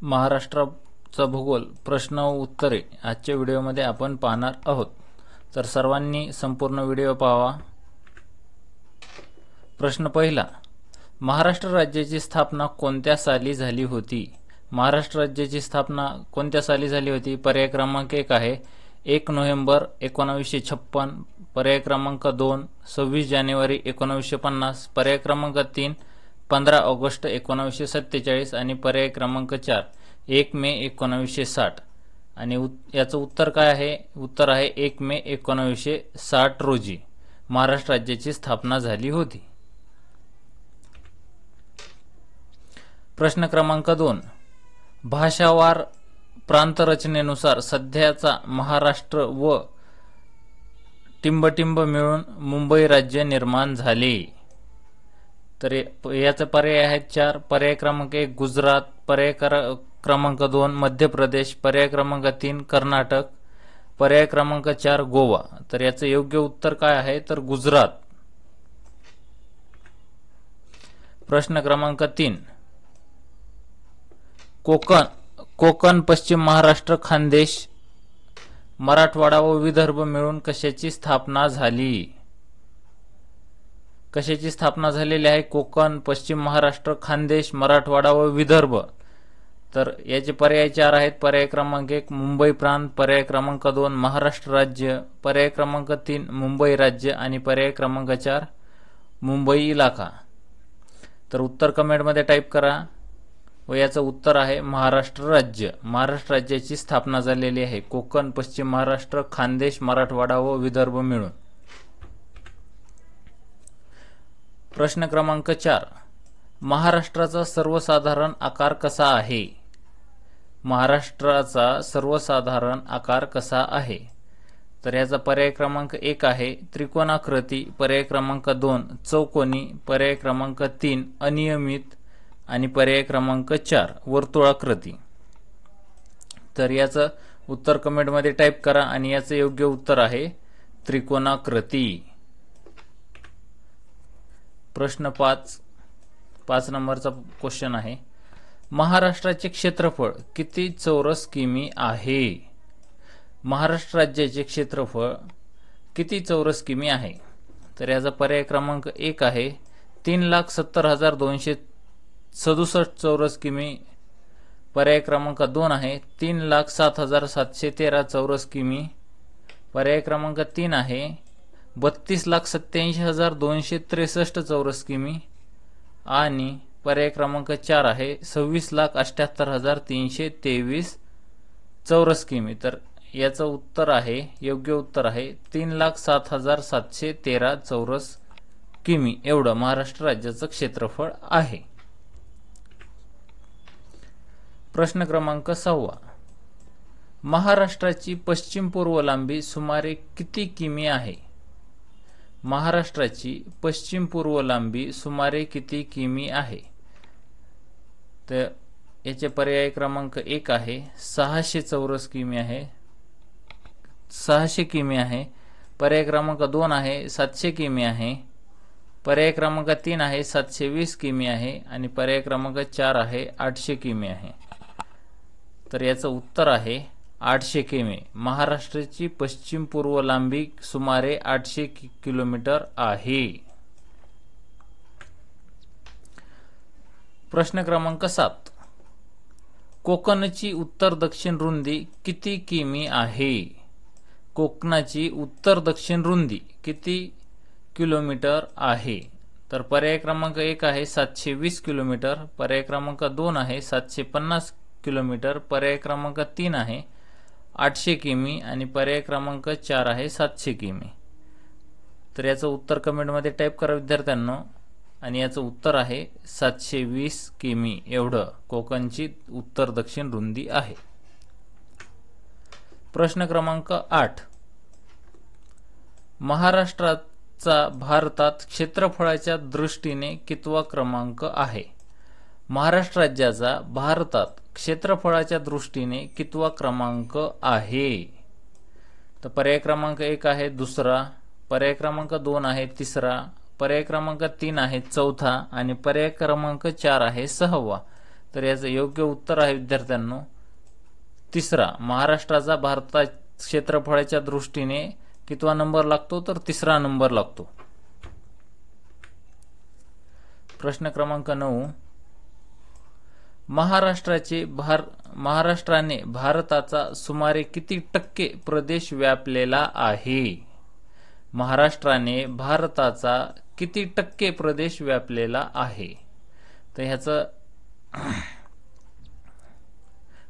महाराष्ट्राचा भूगोल प्रश्न व उत्तरे आजच्या व्हिडिओमध्ये आपण पाहणार आहोत। तर सर्वांनी संपूर्ण व्हिडिओ पाहावा। प्रश्न पहिला, महाराष्ट्र राज्याची स्थापना कोणत्या साली झाली होती? महाराष्ट्र राज्याची स्थापना कोणत्या साली झाली होती? पर्याय क्रमांक 1 आहे 1 नोव्हेंबर 1956, पर्याय क्रमांक 2 26 जानेवारी 1950, पर्याय क्रमांक 3 15 ऑगस्ट 1947 आणि पर्याय क्रमांक 4 1 मे 1960। आणि याचं उत्तर काय आहे? उत्तर आहे 1 मे 1960 रोजी महाराष्ट्र राज्याची स्थापना झाली होती। प्रश्न क्रमांक 2, भाषावार प्रांतरचनेनुसार सध्याचा महाराष्ट्र व टिंबटिंब मिळून मुंबई राज्य निर्माण झाले। तर याचे पर्याय आहेत 4, पर्याय क्रमांक 1 गुजरात, पर्याय क्रमांक 2 मध्य प्रदेश, पर्याय क्रमांक 3 कर्नाटक, पर्याय क्रमांक 4 गोवा। तर याचं योग्य उत्तर काय आहे? तर गुजरात। प्रश्न क्रमांक 3, कोकण, पश्चिम महाराष्ट्र, खानदेश, मराठवाडा व विदर्भ मिळून कशाची स्थापना झाली? कशाची स्थापना झालेली आहे? कोकण, पश्चिम महाराष्ट्र, खानदेश, मराठवाडा व विदर्भ। तर याचे पर्याय 4 आहेत, पर्याय क्रमांक 1 मुंबई प्रांत, पर्याय क्रमांक 2 महाराष्ट्र राज्य, पर्याय क्रमांक 3 मुंबई राज्य आणि पर्याय क्रमांक 4 मुंबई इलाका। तर उत्तर कमेंटमध्ये टाईप करा व याचं उत्तर आहे महाराष्ट्र राज्य। महाराष्ट्र राज्याची स्थापना झालेली आहे कोकण, पश्चिम महाराष्ट्र, खानदेश, मराठवाडा व विदर्भ मिळून। प्रश्न क्रमांक 4, महाराष्ट्राचा सर्वसाधारण आकार कसा आहे? महाराष्ट्राचा सर्वसाधारण आकार कसा आहे? तर याचा पर्याय क्रमांक 1 आहे त्रिकोणाकृती, पर्याय क्रमांक 2 चौकोनी, पर्याय क्रमांक 3 अनियमित आणि पर्याय क्रमांक 4 वर्तुळाकृती। तर याचं उत्तर कमेंटमध्ये टाईप करा आणि याचं योग्य उत्तर आहे त्रिकोणाकृती। प्रश्न 5 नंबरचा क्वेश्चन आहे, महाराष्ट्राचे क्षेत्रफळ किती चौरस किमी आहे? महाराष्ट्र राज्याचे क्षेत्रफळ किती चौरस किमी आहे? तर याचा पर्याय क्रमांक 1 आहे 3,70,267 चौरस किमी, पर्याय क्रमांक 2 आहे 3,07,713 चौरस किमी, पर्याय क्रमांक 3 आहे 32,87,263 चौरस किमी आणि पर्याय क्रमांक 4 आहे 26,78,323 चौरस किमी। तर याचं उत्तर आहे, योग्य उत्तर आहे 3,07,713 चौरस किमी एवढं महाराष्ट्र राज्याचं क्षेत्रफळ आहे। प्रश्न क्रमांक 6, महाराष्ट्राची पश्चिम पूर्व लांबी सुमारे किती किमी आहे? महाराष्ट्राची पश्चिम पूर्व लांबी सुमारे किती किमी आहे? तर याचे पर्याय क्रमांक 1 आहे 600 चौरस किमी आहे, 600 किमी आहे, पर्याय क्रमांक 2 आहे 700 किमी आहे, पर्याय क्रमांक 3 आहे 720 किमी आहे आणि पर्याय क्रमांक 4 आहे 800 किमी आहे। तर याचं उत्तर आहे 800 किमी। महाराष्ट्राची पश्चिम पूर्व लांबी सुमारे 800 किलोमीटर आहे। प्रश्न क्रमांक 7, कोकणची उत्तर दक्षिण रुंदी किती किमी आहे? कोकणाची उत्तर दक्षिण रुंदी किती किलोमीटर आहे? तर पर्याय क्रमांक 1 आहे 720 किलोमीटर, पर्याय क्रमांक 2 आहे 750 किलोमीटर, पर्याय क्रमांक 3 आहे 800 किमी आणि पर्याय क्रमांक 4 आहे 700 किमी। तर याचं उत्तर कमेंटमध्ये टाईप करा विद्यार्थ्यांनो आणि याचं उत्तर आहे 720 किमी एवढं कोकणची उत्तर दक्षिण रुंदी आहे। प्रश्न क्रमांक 8, महाराष्ट्राचा भारतात क्षेत्रफळाच्या दृष्टीने कितवा क्रमांक आहे? महाराष्ट्र राज्याचा भारतात क्षेत्रफळाच्या दृष्टीने कितवा क्रमांक आहे? तर पर्याय क्रमांक 1 आहे दुसरा, पर्याय क्रमांक 2 आहे तिसरा, पर्याय क्रमांक 3 आहे चौथा आणि पर्याय क्रमांक 4 आहे 6वा। तर याचं योग्य उत्तर आहे विद्यार्थ्यांनो तिसरा. महाराष्ट्राचा भारतात क्षेत्रफळाच्या दृष्टीने कितवा नंबर लागतो, तर तिसरा नंबर लागतो. प्रश्न क्रमांक 9. महाराष्ट्राने भारताचा सुमारे किती टक्के प्रदेश व्यापलेला आहे? महाराष्ट्राने भारताचा किती टक्के प्रदेश व्यापलेला आहे? तर ह्याचं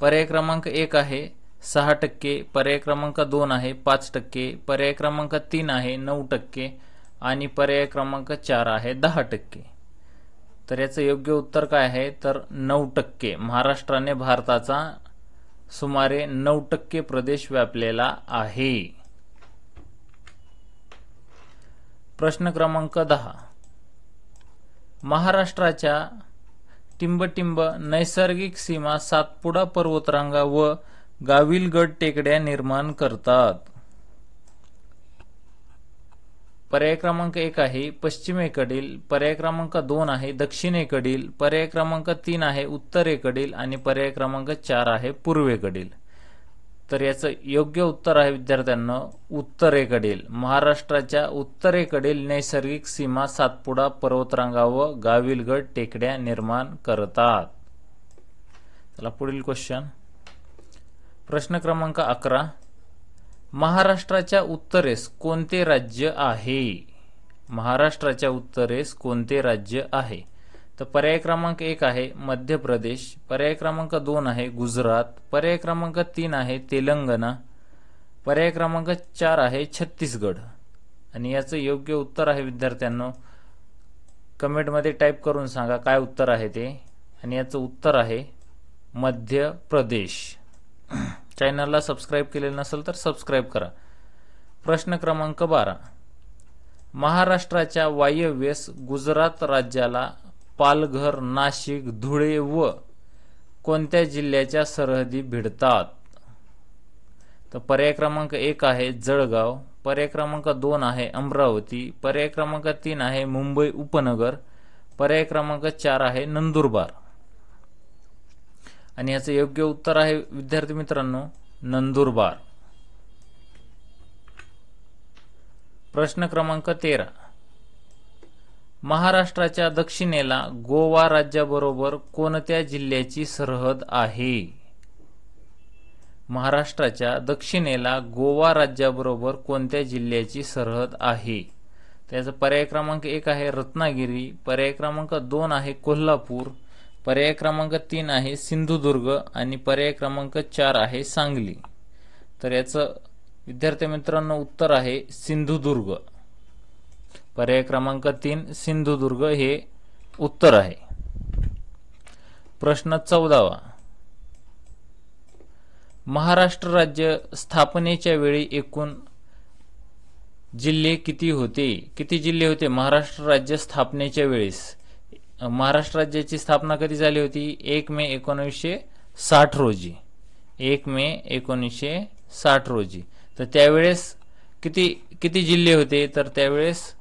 पर्याय क्रमांक 1 आहे 6%, पर्याय क्रमांक 2 आहे 5%, पर्याय क्रमांक 3 आहे 9% आणि पर्याय क्रमांक 4 आहे 10%. तर याचं योग्य उत्तर काय आहे, तर 9%. महाराष्ट्राने भारताचा सुमारे 9% प्रदेश व्यापलेला आहे. प्रश्न क्रमांक 10. महाराष्ट्राच्या टिंबटिंब नैसर्गिक सीमा सातपुडा पर्वतरांगा व गाविलगड टेकड्या निर्माण करतात. पर्याय क्रमांक 1 आहे पश्चिमेकडील, पर्याय क्रमांक 2 आहे दक्षिणेकडील, पर्याय क्रमांक 3 आहे उत्तरेकडील आणि पर्याय क्रमांक 4 आहे पूर्वेकडील. तर याचं योग्य उत्तर आहे विद्यार्थ्यांना उत्तरेकडील. महाराष्ट्राच्या उत्तरेकडील नैसर्गिक सीमा सातपुडा पर्वतरांगा व गाविलगड टेकड्या निर्माण करतात. चला पुढील क्वेश्चन. प्रश्न क्रमांक 11. महाराष्ट्राच्या उत्तरेस कोणते राज्य आहे? महाराष्ट्राच्या उत्तरेस कोणते राज्य आहे? तर पर्याय क्रमांक 1 आहे मध्य प्रदेश, पर्याय क्रमांक 2 आहे गुजरात, पर्याय क्रमांक 3 आहे तेलंगणा, पर्याय क्रमांक 4 आहे छत्तीसगड. आणि याचं योग्य उत्तर आहे विद्यार्थ्यांनो कमेंटमध्ये टाईप करून सांगा काय उत्तर आहे ते. आणि याचं उत्तर आहे मध्य प्रदेश. चॅनलला सबस्क्राईब केलेलं नसेल तर सबस्क्राईब करा. प्रश्न क्रमांक 12. महाराष्ट्राच्या वायव्येस गुजरात राज्याला पालघर, नाशिक, धुळे व कोणत्या जिल्ह्याच्या सरहदी भिडतात? तर पर्याय क्रमांक 1 आहे जळगाव, पर्याय क्रमांक 2 आहे अमरावती, पर्याय क्रमांक 3 आहे मुंबई उपनगर, पर्याय क्रमांक 4 आहे नंदुरबार. आणि याचं योग्य उत्तर आहे विद्यार्थी मित्रांनो नंदुरबार. प्रश्न क्रमांक 13. महाराष्ट्राच्या दक्षिणेला गोवा राज्याबरोबर कोणत्या जिल्ह्याची सरहद आहे? महाराष्ट्राच्या दक्षिणेला गोवा राज्याबरोबर कोणत्या जिल्ह्याची सरहद आहे? त्याचा पर्याय क्रमांक 1 आहे रत्नागिरी, पर्याय क्रमांक 2 आहे कोल्हापूर, पर्याय क्रमांक 3 आहे सिंधुदुर्ग आणि पर्याय क्रमांक 4 आहे सांगली. तर याचं विद्यार्थी मित्रांनो उत्तर आहे सिंधुदुर्ग. पर्याय क्रमांक 3 सिंधुदुर्ग हे उत्तर आहे. प्रश्न 14. महाराष्ट्र राज्य स्थापनेच्या वेळी एकूण जिल्हे किती होते? किती जिल्हे होते महाराष्ट्र राज्य स्थापनेच्या वेळेस? महाराष्ट्र राज्याची स्थापना कधी झाली होती? 1 मे 1960 रोजी. 1 मे 1960 रोजी. तर त्यावेळेस किती जिल्हे होते? तर त्यावेळेस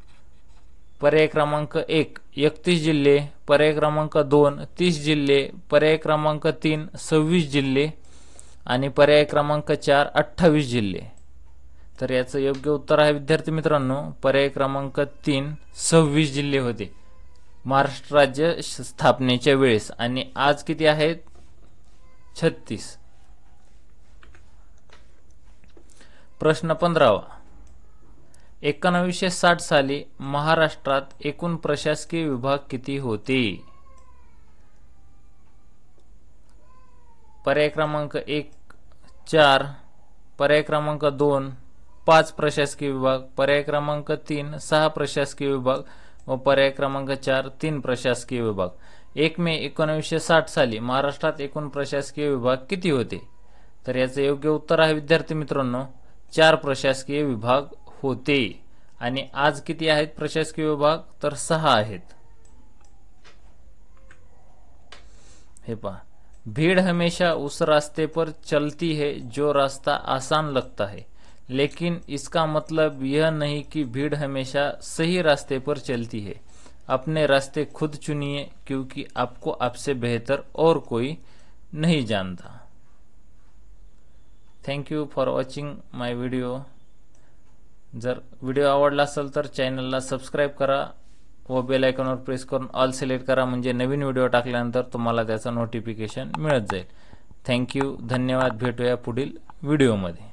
पर्याय क्रमांक 1 31 जिल्हे, पर्याय क्रमांक 2 30 जिल्हे, पर्याय क्रमांक 3 26 जिल्हे आणि पर्याय क्रमांक 4 28 जिल्हे. तर याचं योग्य उत्तर आहे विद्यार्थी मित्रांनो पर्याय क्रमांक 3 26 जिल्हे होते महाराष्ट्र राज्य स्थापनेच्या वेळेस. आणि आज किती आहेत? 36. प्रश्न 15. 1960 साली महाराष्ट्रात एकूण प्रशासकीय विभाग किती होते? पर्याय क्रमांक 1 4, पर्याय क्रमांक 2 5 प्रशासकीय विभाग, पर्याय क्रमांक 3 6 प्रशासकीय विभाग व पर्याय क्रमांक 4 3 प्रशासकीय विभाग. 1 मे 1960 साली महाराष्ट्रात एकूण प्रशासकीय विभाग किती होते? तर याचे योग्य उत्तर आहे विद्यार्थी मित्रांनो 4 प्रशासकीय विभाग होते. आणि आज किती आहेत प्रशासकीय विभाग? तर 6 आहेत. हे पहा, भीड़ हमेशा उस रास्ते पर चलती है जो रास्ता आसान लगता है, लेकिन इसका मतलब यह नहीं कि भीड़ हमेशा सही रास्ते पर चलती है. अपने रास्ते खुद चुनिए क्योंकि आपको आपसे बेहतर और कोई नहीं जानता. Thank you for watching my video. जर व्हिडिओ आवडला असेल तर चॅनलला सबस्क्राईब करा व बेल आयकॉनवर प्रेस करून ऑल सिलेक्ट करा, म्हणजे नवीन व्हिडिओ टाकल्यानंतर तुम्हाला त्याचं नोटिफिकेशन मिळत जाईल. थँक्यू, धन्यवाद. भेटूया पुढील व्हिडिओमध्ये.